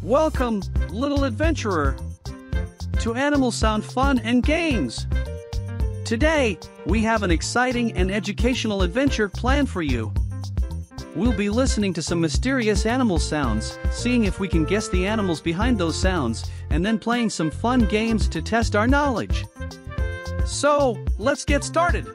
Welcome, little adventurer, to Animal Sound Fun and Games. Today, we have an exciting and educational adventure planned for you. We'll be listening to some mysterious animal sounds, seeing if we can guess the animals behind those sounds, and then playing some fun games to test our knowledge. So, let's get started.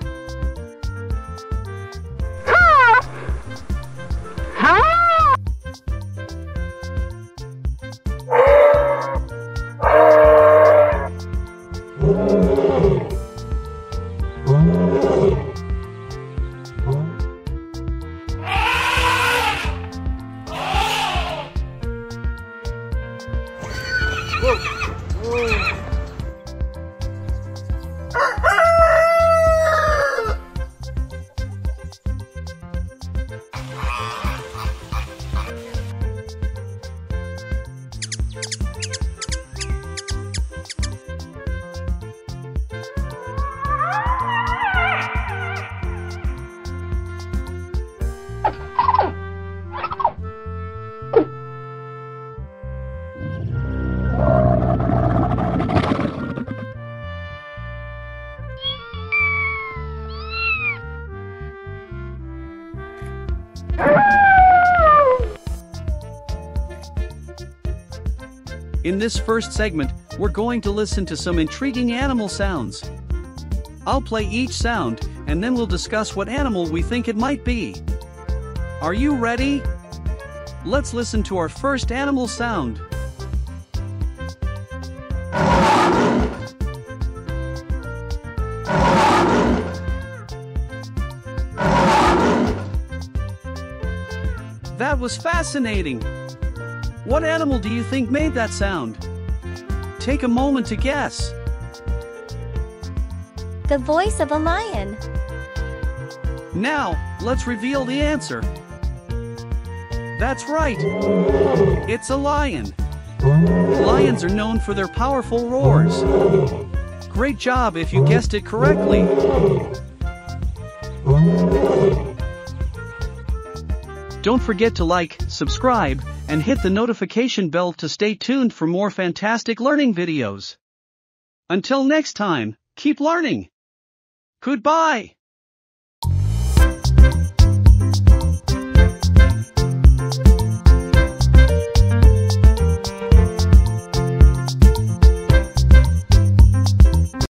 In this first segment, we're going to listen to some intriguing animal sounds. I'll play each sound, and then we'll discuss what animal we think it might be. Are you ready? Let's listen to our first animal sound. That was fascinating! What animal do you think made that sound? Take a moment to guess. The voice of a lion. Now, let's reveal the answer. That's right. It's a lion. Lions are known for their powerful roars. Great job if you guessed it correctly. Don't forget to like, subscribe, and hit the notification bell to stay tuned for more fantastic learning videos. Until next time, keep learning. Goodbye.